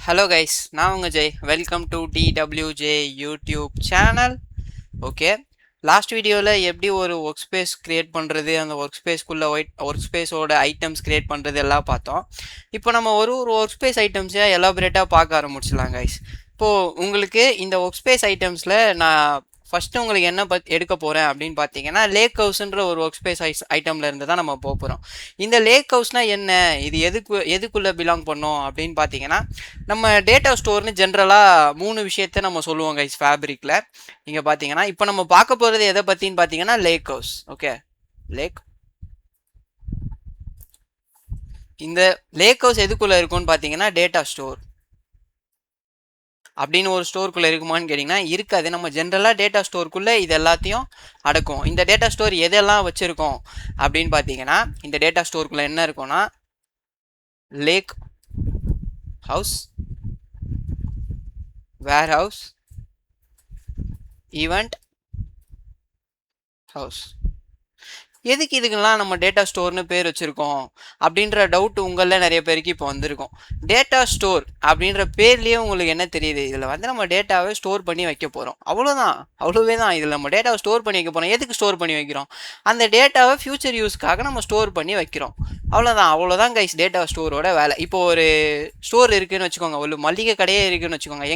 Hello guys, நான் உங்கள் Jai. Welcome to DWJ YouTube channel. Okay, last வீடியோவில் எப்படி ஒரு ஒர்க் ஸ்பேஸ் க்ரியேட் பண்ணுறது, அந்த ஒர்க் ஸ்பேஸ்க்குள்ளே ஒர்க் ஸ்பேஸோட ஐட்டம்ஸ் க்ரியேட் பண்ணுறது எல்லாம் பார்த்தோம். இப்போ நம்ம ஒரு ஒர்க் ஸ்பேஸ் ஐட்டம்ஸை எலாபரேட்டாக பார்க்க ஆரம்பிச்சிடலாம் கைஸ். இப்போது உங்களுக்கு இந்த ஒர்க் ஸ்பேஸ் ஐட்டம்ஸில் நான் ஃபஸ்ட்டு உங்களுக்கு என்ன எடுக்க போகிறேன் அப்படின்னு பார்த்தீங்கன்னா, லேக் ஹவுஸ்ன்ற ஒரு ஒர்க் ஸ்பேஸ் ஐட்டமில் இருந்து தான் நம்ம போக போகிறோம். இந்த லேக் ஹவுஸ்னால் என்ன, இது எதுக்குள்ளே பிலாங் பண்ணோம் அப்படின்னு பார்த்தீங்கன்னா, நம்ம டேட்டா ஸ்டோர்னு ஜென்ரலாக 3 விஷயத்த நம்ம சொல்லுவோம் கைஸ் ஃபேப்ரிக்கில். இங்கே பார்த்தீங்கன்னா இப்போ நம்ம பார்க்க போகிறது எதை பற்றின்னு பார்த்தீங்கன்னா லேக் ஹவுஸ். ஓகே, இந்த லேக் ஹவுஸ் எதுக்குள்ளே இருக்கும்னு பார்த்தீங்கன்னா டேட்டா ஸ்டோர் அப்படின்னு ஒரு ஸ்டோருக்குள்ளே இருக்குமான்னு கேட்டிங்கன்னா இருக்காது. நம்ம ஜென்ரலாக டேட்டா ஸ்டோருக்குள்ளே இது எல்லாத்தையும் அடக்கும். இந்த டேட்டா ஸ்டோர் எதெல்லாம் வச்சுருக்கோம் அப்படின்னு பார்த்தீங்கன்னா, இந்த டேட்டா ஸ்டோருக்குள்ளே என்ன இருக்கும்னா லேக் ஹவுஸ், வேர் ஹவுஸ், ஈவெண்ட் ஹவுஸ். எதுக்கு இதுக்கெல்லாம் நம்ம டேட்டா ஸ்டோர்னு பேர் வச்சுருக்கோம் அப்படின்ற டவுட் உங்களில் நிறைய பேருக்கு இப்போ வந்திருக்கும். டேட்டா ஸ்டோர் அப்படின்ற பேர்லேயே உங்களுக்கு என்ன தெரியுது, இதில் வந்து நம்ம டேட்டாவை ஸ்டோர் பண்ணி வைக்க போகிறோம், அவ்வளோவே தான். இதில் நம்ம டேட்டாவை ஸ்டோர் பண்ணி வைக்க போகிறோம். எதுக்கு ஸ்டோர் பண்ணி வைக்கிறோம்? அந்த டேட்டாவை ஃபியூச்சர் யூஸ்க்காக நம்ம ஸ்டோர் பண்ணி வைக்கிறோம். அவ்வளோதான் கைஸ் டேட்டா ஸ்டோரோட வேலை. இப்போ ஒரு ஸ்டோர் இருக்குதுன்னு வச்சுக்கோங்க, ஒரு மளிகை கடையே இருக்குதுன்னு வச்சுக்கோங்க.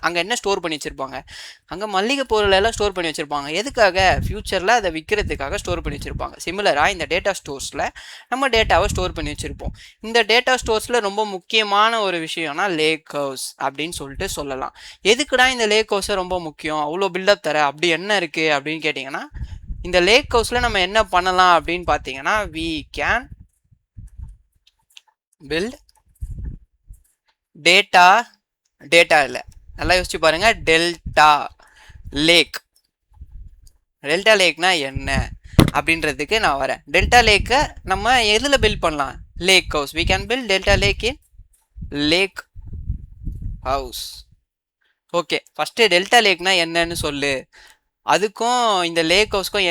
அங்கே என்ன ஸ்டோர் பண்ணி வச்சுருப்பாங்க? அங்கே மளிகை பொருள் எல்லாம் ஸ்டோர் பண்ணி வச்சுருப்பாங்க. எதுக்காக? ஃபியூச்சரில் அதை விற்கிறதுக்காக ஸ்டோர் பண்ணி வச்சுருப்பாங்க. சிமிலராக இந்த டேட்டா ஸ்டோர்ஸில் நம்ம டேட்டாவை ஸ்டோர் பண்ணி வச்சுருப்போம். இந்த டேட்டா ஸ்டோர்ஸில் ரொம்ப முக்கியமான ஒரு விஷயம்னா லேக் ஹவுஸ் அப்படின்னு சொல்லிட்டு சொல்லலாம். எதுக்குடா இந்த லேக் ஹவுஸை ரொம்ப முக்கியம், அவ்வளோ பில்டப் தர அப்படி என்ன இருக்குது அப்படின்னு கேட்டிங்கன்னா, இந்த லேக் ஹவுஸில் நம்ம என்ன பண்ணலாம் அப்படின்னு பார்த்தீங்கன்னா, we can build டேட்டா இல்லை, நல்லா யோசிச்சு பாருங்க. டெல்டா லேக்னா என்ன அப்படின்றதுக்கு நான் வரேன். டெல்டா லேக்கை நம்ம எதில் பில்ட் பண்ணலாம்? Lake house. we can build delta lake in lake house. Okay, first delta லேக்னா என்னன்னு சொல்லு. அதுக்கும் இந்த லேக் ஹவுஸ்க்கும்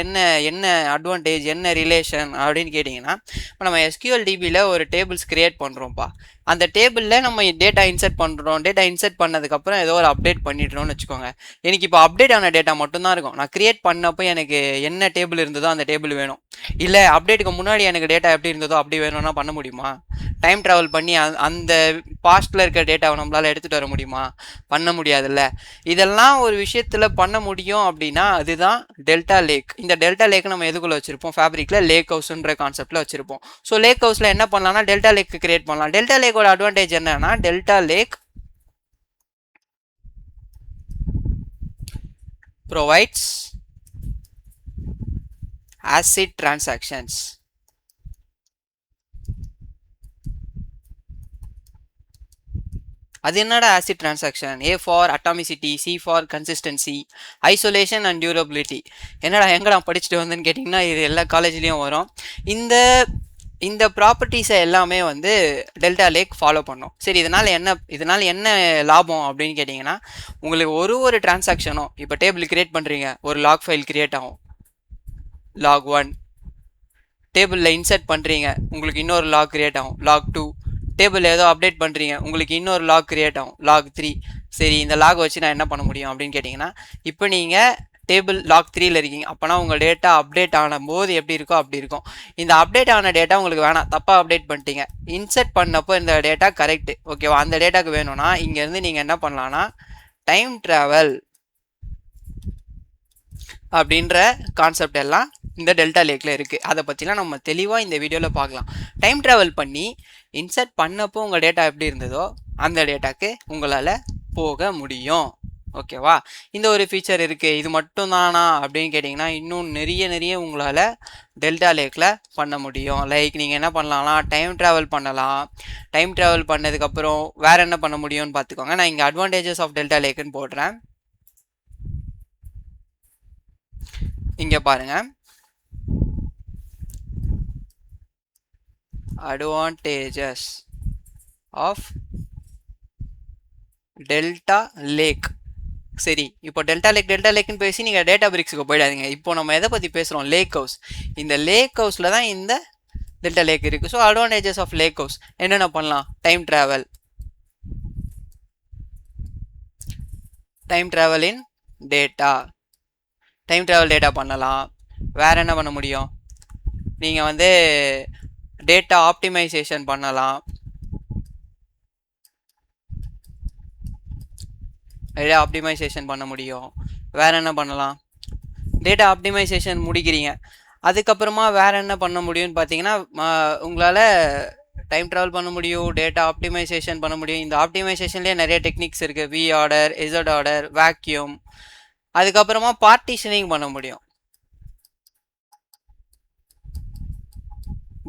என்ன அட்வான்டேஜ், என்ன ரிலேஷன் அப்படின்னு கேட்டிங்கன்னா, இப்போ நம்ம SQL DBயில் ஒரு டேபிள்ஸ் க்ரியேட் பண்ணுறோம்ப்பா. அந்த டேபிளில் நம்ம டேட்டா இன்சர்ட் பண்ணுறோம். டேட்டா இன்சர்ட் பண்ணதுக்கப்புறம் ஏதோ ஒரு அப்டேட் பண்ணிடுறோம்னு வச்சுக்கோங்க. எனக்கு இப்போ அப்டேட் ஆன டேட்டா மட்டும்தான் இருக்கும். நான் க்ரியேட் பண்ணப்போ எனக்கு என்ன டேபிள் இருந்ததோ அந்த டேபிள் வேணும். இல்லை அப்டேட்டுக்கு முன்னாடி எனக்கு டேட்டா எப்படி இருந்ததோ அப்படி வேணும்னா பண்ண முடியுமா? டைம் ட்ராவல் பண்ணி அந்த பாஸ்ட்டில் இருக்க டேட்டாவை நம்மளால் எடுத்துகிட்டு வர முடியுமா? பண்ண முடியாதுல்ல. இதெல்லாம் ஒரு விஷயத்தில் பண்ண முடியும் அப்படின்னா அதுதான் டெல்டா லேக். இந்த டெல்டா லேக் நம்ம எதுக்குள்ள வச்சிருப்போம்? ஃபேப்ரிக்ல லேக் ஹவுஸ்ன்ற கான்செப்ட்ல வச்சிருப்போம். ஸோ லேக் ஹவுஸ்ல என்ன பண்ணலாம்னா டெல்டா லேக் கிரியேட் பண்ணலாம். டெல்டா லேக்கோட அட்வான்டேஜ் என்னன்னா, delta lake provides ACID transactions. அது என்னடா acid transaction? A for atomicity, C for consistency, isolation and durability. எங்கடா படிச்சுட்டு வந்தேன்னு கேட்டிங்கன்னா இது எல்லா காலேஜ்லேயும் வரும். இந்த ப்ராப்பர்ட்டிஸை எல்லாமே வந்து டெல்டா லேக் ஃபாலோ பண்ணும். சரி, இதனால் என்ன லாபம் அப்படின்னு கேட்டிங்கன்னா, உங்களுக்கு ஒரு டிரான்சாக்ஷனும், இப்போ டேபிள் கிரியேட் பண்ணுறீங்க, ஒரு லாக் ஃபைல் கிரியேட் ஆகும், லாக் 1. டேபிளில் இன்சர்ட் பண்ணுறீங்க, உங்களுக்கு இன்னொரு லாக் கிரியேட் ஆகும், லாக் 2. டேபிள் ஏதோ அப்டேட் பண்ணுறீங்க, உங்களுக்கு இன்னொரு லாக் கிரியேட் ஆகும், லாக் 3. சரி, இந்த லாக் வச்சு நான் என்ன பண்ண முடியும் அப்படின்னு கேட்டிங்கன்னா, இப்போ நீங்கள் டேபிள் லாக் 3ல் இருக்கீங்க. அப்போனா உங்கள் டேட்டா அப்டேட் ஆன போது எப்படி இருக்கோ அப்படி இருக்கும். இந்த அப்டேட் ஆன டேட்டா உங்களுக்கு வேணாம், தப்பாக அப்டேட் பண்ணிட்டீங்க. இன்சர்ட் பண்ணப்போ இந்த டேட்டா கரெக்டு, ஓகேவா? அந்த டேட்டாக்கு வேணும்னா இங்கேருந்து நீங்கள் என்ன பண்ணலான்னா டைம் ட்ராவல் அப்படின்ற கான்செப்ட் எல்லாம் இந்த டெல்டா லேக்கில் இருக்குது. அதை பற்றிலாம் நம்ம தெளிவாக இந்த வீடியோவில் பார்க்கலாம். டைம் ட்ராவல் பண்ணி இன்சர்ட் பண்ணப்போ உங்கள் டேட்டா எப்படி இருந்ததோ அந்த டேட்டாக்கு உங்களால் போக முடியும், ஓகேவா? இந்த ஒரு ஃபீச்சர் இருக்குது. இது மட்டும் தானா அப்படின்னு கேட்டிங்கன்னா இன்னும் நிறைய உங்களால் டெல்டா லேக்கில் பண்ண முடியும். லைக் நீங்கள் என்ன பண்ணலாம்னா டைம் ட்ராவல் பண்ணலாம். டைம் ட்ராவல் பண்ணதுக்கப்புறம் வேறு என்ன பண்ண முடியும்னு பார்த்துக்கோங்க. நான் இங்கே அட்வான்டேஜஸ் ஆஃப் டெல்டா லேக்குன்னு போடுறேன். இங்கே பாருங்கள், advantages of டெல்டா லேக். சரி, இப்போ டெல்டா லேக்னு பேசி நீங்கள் டேட்டா பிரிக்ஸுக்கு போயிடாதீங்க. இப்போ நம்ம எதை பற்றி பேசுகிறோம்? Lake house. இந்த லேக் ஹவுஸில் தான் இந்த டெல்டா லேக் இருக்குது. So advantages of lake house என்னென்ன பண்ணலாம்? Time travel, time travel in data, time travel data பண்ணலாம். வேறு என்ன பண்ண முடியும்? நீங்கள் வந்து டேட்டா ஆப்டிமைசேஷன் பண்ணலாம். டேட்டா ஆப்டிமைசேஷன் பண்ண முடியும். வேறு என்ன பண்ணலாம்? டேட்டா ஆப்டிமைசேஷன் முடிக்கிறீங்க, அதுக்கப்புறமா வேறு என்ன பண்ண முடியும்னு பார்த்தீங்கன்னா, உங்களால் டைம் ட்ராவல் பண்ண முடியும், டேட்டா ஆப்டிமைசேஷன் பண்ண முடியும். இந்த ஆப்டிமைசேஷன்லேயே நிறைய டெக்னிக்ஸ் இருக்குது. V order, Z order, vacuum. அதுக்கப்புறமா பார்ட்டிஷனிங் பண்ண முடியும்.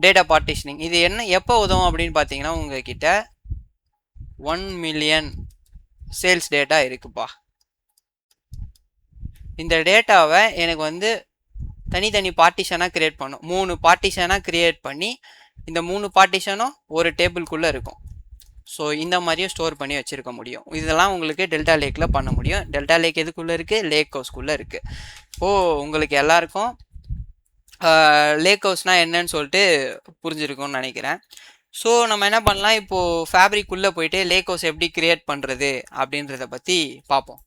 டேட்டா பார்ட்டிஷனிங் இது என்ன எப்போ உதவும் அப்படின்னு பார்த்தீங்கன்னா, உங்ககிட்ட 1 மில்லியன் சேல்ஸ் டேட்டா இருக்குப்பா. இந்த டேட்டாவை எனக்கு வந்து தனித்தனி பார்ட்டிஷனாக க்ரியேட் பண்ணும். 3 பார்ட்டிஷனாக க்ரியேட் பண்ணி இந்த 3 பார்ட்டிஷனும் ஒரு டேபிள்குள்ளே இருக்கும். ஸோ இந்த மாதிரியும் ஸ்டோர் பண்ணி வச்சுருக்க முடியும். இதெல்லாம் உங்களுக்கு டெல்டா லேக்கில் பண்ண முடியும். டெல்டா லேக் எதுக்குள்ளே இருக்குது? லேக் ஹவுஸ்க்குள்ளே இருக்குது. இப்போது உங்களுக்கு எல்லாருக்கும் லேக் ஹவுஸ்னால் என்னன்னு சொல்லிட்டு புரிஞ்சிருக்கும்னு நினைக்கிறேன். ஸோ நம்ம என்ன பண்ணலாம், இப்போது ஃபேப்ரிக்குள்ளே போயிட்டு லேக் ஹவுஸ் எப்படி க்ரியேட் பண்ணுறது அப்படின்றத பற்றி பார்ப்போம்.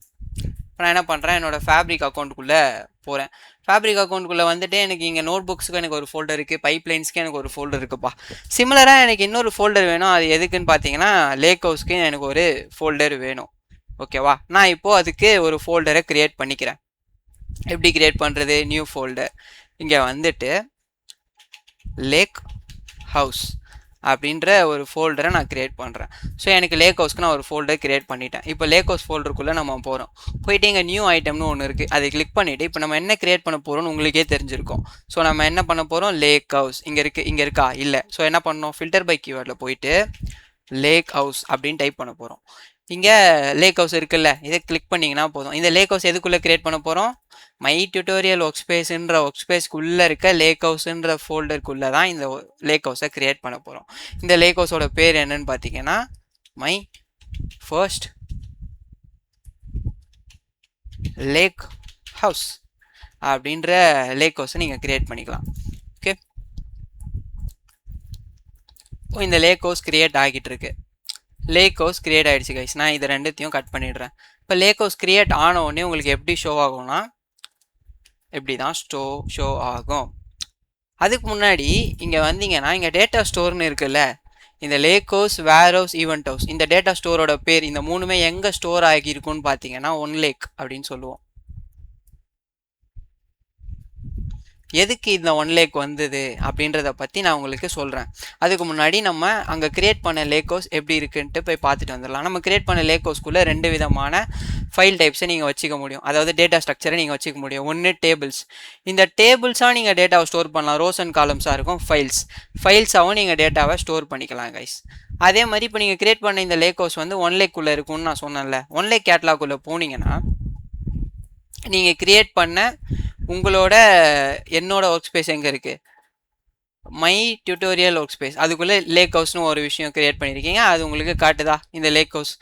இப்போ நான் என்ன பண்ணுறேன், என்னோடய ஃபேப்ரிக் அக்கௌண்ட்டுக்குள்ளே போகிறேன். ஃபேப்ரிக் அக்கௌண்ட்டுக்குள்ளே வந்துட்டு எனக்கு இங்கே நோட் புக்ஸுக்கு எனக்கு ஒரு ஃபோல்டர் இருக்குது, பைப்லைன்ஸ்க்கு எனக்கு ஒரு ஃபோல்டர் இருக்குப்பா. சிமிலராக எனக்கு இன்னொரு ஃபோல்டர் வேணும். அது எதுக்குன்னு பார்த்தீங்கன்னா, லேக் ஹவுஸ்க்கு எனக்கு ஒரு ஃபோல்டர் வேணும். ஓகேவா? நான் இப்போது அதுக்கு ஒரு ஃபோல்டரை க்ரியேட் பண்ணிக்கிறேன். எப்படி க்ரியேட் பண்ணுறது? New folder. இங்கே வந்துட்டு லேக் ஹவுஸ் அப்படின்ற ஒரு ஃபோல்டரை நான் க்ரியேட் பண்ணுறேன். ஸோ எனக்கு லேக் ஹவுஸ்க்கு நான் ஒரு ஃபோல்டர் க்ரியேட் பண்ணிட்டேன். இப்போ லேக் ஹவுஸ் ஃபோல்டருக்குள்ளே நம்ம போகிறோம். போயிட்டு இங்கே நியூ ஐட்டம்னு ஒன்று இருக்குது, அதை கிளிக் பண்ணிவிட்டு இப்போ நம்ம என்ன க்ரியேட் பண்ண போகிறோம்னு உங்களுக்கே தெரிஞ்சிருக்கும். ஸோ நம்ம என்ன பண்ண போகிறோம், லேக் ஹவுஸ் இங்கே இருக்குது, இங்கே இருக்கா? இல்லை. ஸோ என்ன பண்ணணும், ஃபில்டர் பை கீவேர்டில் போயிட்டு லேக் ஹவுஸ் அப்படின்னு டைப் பண்ண போகிறோம். இங்கே லேக் ஹவுஸ் இருக்குல்ல, இதை கிளிக் பண்ணிங்கன்னா போதும். இந்த லேக் ஹவுஸ் எதுக்குள்ளே க்ரியேட் பண்ண போகிறோம்? மை டியூட்டோரியல் ஒர்க் ஸ்பேஸ்ன்ற ஒர்க் ஸ்பேஸ்க்குள்ளே இருக்க லேக் ஹவுஸ்ன்ற ஃபோல்டருக்குள்ளே தான் இந்த லேக் ஹவுஸை க்ரியேட் பண்ண போகிறோம். இந்த லேக் ஹவுஸோட பேர் என்னன்னு பார்த்தீங்கன்னா, மை ஃபர்ஸ்ட் லேக் ஹவுஸ் அப்படின்ற லேக் ஹவுஸை நீங்கள் க்ரியேட் பண்ணிக்கலாம். ஓகே, இந்த லேக் ஹவுஸ் க்ரியேட் ஆகிட்டு இருக்கு. லேக் ஹவுஸ் க்ரியேட் ஆகிடுச்சு கைஸ். நான் இதை ரெண்டுத்தையும் கட் பண்ணிடுறேன். இப்போ லேக் ஹவுஸ் க்ரியேட் ஆன உடனே உங்களுக்கு எப்படி ஷோ ஆகும்னா, எப்படி தான் ஷோ ஆகும். அதுக்கு முன்னாடி இங்கே வந்தீங்கன்னா, இங்கே டேட்டா ஸ்டோர்னு இருக்குல்ல, இந்த லேக் ஹவுஸ், வேர் ஹவுஸ், ஈவெண்ட் ஹவுஸ், இந்த டேட்டா ஸ்டோரோட பேர் இந்த மூணுமே எங்கே ஸ்டோர் ஆகியிருக்குன்னு பார்த்தீங்கன்னா ஒன் லேக் அப்படின்னு சொல்லுவோம். எதுக்கு இந்த ஒன் லேக் வந்தது அப்படின்றத பற்றி நான் உங்களுக்கு சொல்கிறேன். அதுக்கு முன்னாடி நம்ம அங்கே க்ரியேட் பண்ண லேக் ஹவுஸ் எப்படி இருக்குன்ட்டு போய் பார்த்துட்டு வந்துடலாம். நம்ம க்ரியேட் பண்ண லேக் ஹவுஸ்க்குள்ளே 2 விதமான ஃபைல் டைப்ஸை நீங்கள் வச்சுக்க முடியும். அதாவது டேட்டா ஸ்ட்ரக்சரை நீங்கள் வச்சுக்க முடியும். ஒன்று டேபிள்ஸ். இந்த டேபிள்ஸாக நீங்கள் டேட்டாவை ஸ்டோர் பண்ணலாம். ரோஸ் அண்ட் காலம்ஸாக இருக்கும் ஃபைல்ஸாகவும் நீங்கள் டேட்டாவை ஸ்டோர் பண்ணிக்கலாம் கைஸ். அதே மாதிரி இப்போ நீங்கள் க்ரியேட் பண்ண இந்த லேக் ஹவுஸ் வந்து ஒன் லேக்குள்ளே இருக்கும்னு நான் சொன்னேன்ல. ஒன் லேக் கேட்லாக்குள்ளே போனீங்கன்னா நீங்கள் க்ரியேட் பண்ண உங்களோட என்னோட ஒர்க் ஸ்பேஸ் எங்கே இருக்குது, மை டியூட்டோரியல் ஒர்க் ஸ்பேஸ், அதுக்குள்ளே லேக் ஹவுஸ்னு ஒரு விஷயம் க்ரியேட் பண்ணியிருக்கீங்க. அது உங்களுக்கு காட்டுதா இந்த லேக் ஹவுஸ்?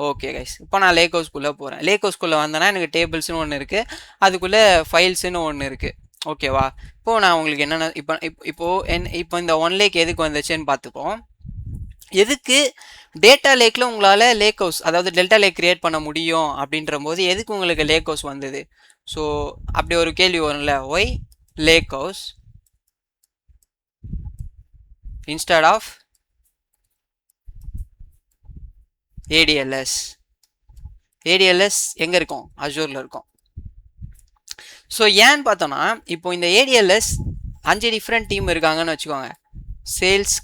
ஓகே கைஸ், இப்போ நான் லேக் ஹவுஸ்க்குள்ளே போகிறேன். லேக் ஹவுஸ்க்குள்ளே வந்தேன்னா எனக்கு டேபிள்ஸ்னு ஒன்று இருக்குது, அதுக்குள்ளே ஃபைல்ஸ்னு ஒன்று இருக்குது. ஓகேவா? இப்போது நான் உங்களுக்கு என்னென்ன இப்போ இந்த ஒன் லேக் எதுக்கு வந்துச்சுன்னு பார்த்துப்போம். எதுக்கு டேட்டா லேக்கில் உங்களால் லேக் ஹவுஸ், அதாவது டெல்டா லேக் க்ரியேட் பண்ண முடியும் அப்படின்ற போது எதுக்கு உங்களுக்கு லேக் ஹவுஸ் வந்தது? ஸோ அப்படி ஒரு கேள்வி வரும்ல, why lake house instead of ADLS. ADLS எங்கே இருக்கும்? அஜூரில் இருக்கும். ஸோ ஏன்னு பார்த்தோன்னா, இப்போ இந்த ஏடிஎல்எஸ் 5 டிஃப்ரெண்ட் டீம் இருக்காங்கன்னு வச்சுக்கோங்க. சேல்ஸ்,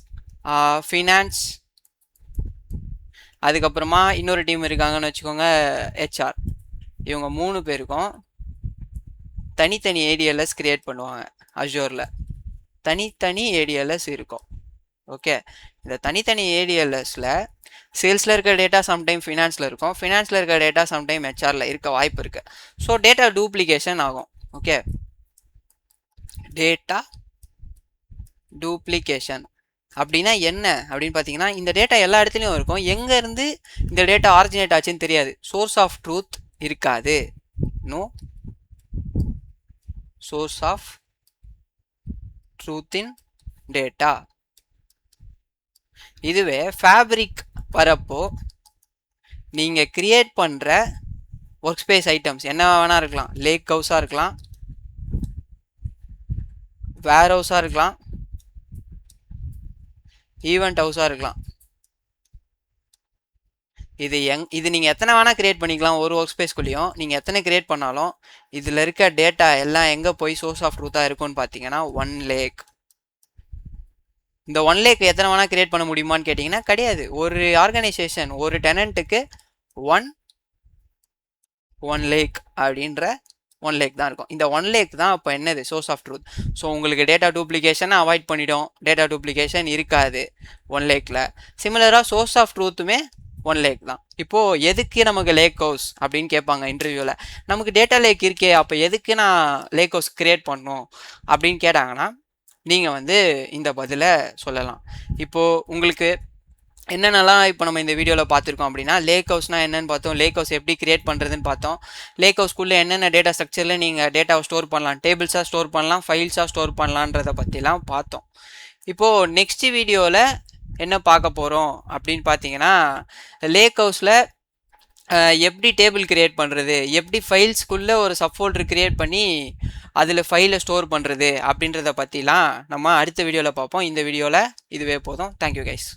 ஃபினான்ஸ், அதுக்கப்புறமா இன்னொரு டீம் இருக்காங்கன்னு வச்சுக்கோங்க, ஹெச்ஆர். இவங்க 3 பேருக்கும் தனித்தனி ஏடிஎல்எஸ் க்ரியேட் பண்ணுவாங்க. அஜூரில் தனித்தனி ஏடிஎல்எஸ் இருக்கும். ஓகே, இந்த தனித்தனி ஏடிஎல்எஸில் சேல்ஸில் இருக்க டேட்டா சம்டைம் ஃபினான்ஸில் இருக்கும், ஃபினான்ஸில் இருக்க டேட்டா சம்டைம் ஹெச்ஆரில் இருக்க வாய்ப்பு இருக்குது. ஸோ டேட்டா டூப்ளிகேஷன் ஆகும். ஓகே, டேட்டா டூப்ளிகேஷன் அப்படின்னா என்ன அப்படின்னு பார்த்தீங்கன்னா, இந்த டேட்டா எல்லா இடத்துலையும் இருக்கும், எங்கேருந்து இந்த டேட்டா ஆரிஜினேட் ஆச்சுன்னு தெரியாது. சோர்ஸ் ஆஃப் ட்ரூத் இருக்காது. No source of truth in data. இதுவே ஃபேப்ரிக் வரப்போ நீங்கள் கிரியேட் பண்ணுற ஒர்க் ஸ்பேஸ் ஐட்டம்ஸ் என்ன வேணால் இருக்கலாம். லேக் ஹவுஸாக இருக்கலாம், வேர் ஹவுஸாக இருக்கலாம், ஈவெண்ட் ஹவுஸாக இருக்கலாம். இது நீங்கள் எத்தனை வேணால் க்ரியேட் பண்ணிக்கலாம். ஒரு ஒர்க் ஸ்பேஸ்க்குள்ளேயும் நீங்கள் எத்தனை க்ரியேட் பண்ணாலும் இதில் இருக்க டேட்டா எல்லாம் எங்கே போய் சோர்ஸ் ஆஃப் ட்ரூத்தாக இருக்கும்னு பார்த்தீங்கன்னா 1 லேக். இந்த 1 லேக் எத்தனை வேணால் க்ரியேட் பண்ண முடியுமான்னு கேட்டிங்கன்னா கிடையாது. ஒரு ஆர்கனைசேஷன் ஒரு டெனண்ட்டுக்கு 1 லேக் அப்படின்ற 1 லேக் தான் இருக்கும். இந்த 1 லேக் தான் இப்போ என்னது சோர்ஸ் ஆஃப் ட்ரூத். ஸோ உங்களுக்கு டேட்டா டூப்ளிகேஷனை அவாய்ட் பண்ணிடும். டேட்டா டூப்ளிகேஷன் இருக்காது 1 லேக்கில். சிமிலராக சோர்ஸ் ஆஃப் ட்ரூத்துமே 1 லேக் தான். இப்போது எதுக்கு நமக்கு லேக் ஹவுஸ் அப்படின்னு கேட்பாங்க இன்டர்வியூவில். நமக்கு டேட்டா லேக் இருக்கே, அப்போ எதுக்கு நான் லேக் ஹவுஸ் க்ரியேட் பண்ணணும் அப்படின்னு கேட்டாங்கன்னா நீங்கள் வந்து இந்த பதிலை சொல்லலாம். இப்போது உங்களுக்கு என்னென்னலாம் இப்போ நம்ம இந்த வீடியோவில் பார்த்துருக்கோம் அப்படின்னா, லேக் ஹவுஸ்னால் என்னென்னு பார்த்தோம், லேக் ஹவுஸ் எப்படி க்ரியேட் பண்ணுறதுன்னு பார்த்தோம், லேக் ஹவுஸ்க்குள்ளே என்னென்ன டேட்டா ஸ்ட்ரக்சரில் நீங்கள் டேட்டாவை ஸ்டோர் பண்ணலாம், டேபிள்ஸாக ஸ்டோர் பண்ணலாம், ஃபைல்ஸாக ஸ்டோர் பண்ணலான்றதை பற்றிலாம் பார்த்தோம். இப்போது நெக்ஸ்ட் வீடியோவில் என்ன பார்க்க போகிறோம் அப்படின்னு பார்த்தீங்கன்னா, லேக் ஹவுஸில் எப்படி டேபிள் க்ரியேட் பண்ணுறது, எப்படி ஃபைல்ஸ்க்குள்ளே ஒரு சப்ஃபோல்டர் க்ரியேட் பண்ணி அதில் ஃபைலை ஸ்டோர் பண்ணுறது அப்படின்றத பற்றிலாம் நம்ம அடுத்த வீடியோவில் பார்ப்போம். இந்த வீடியோவில் இதுவே போதும். Thank you guys.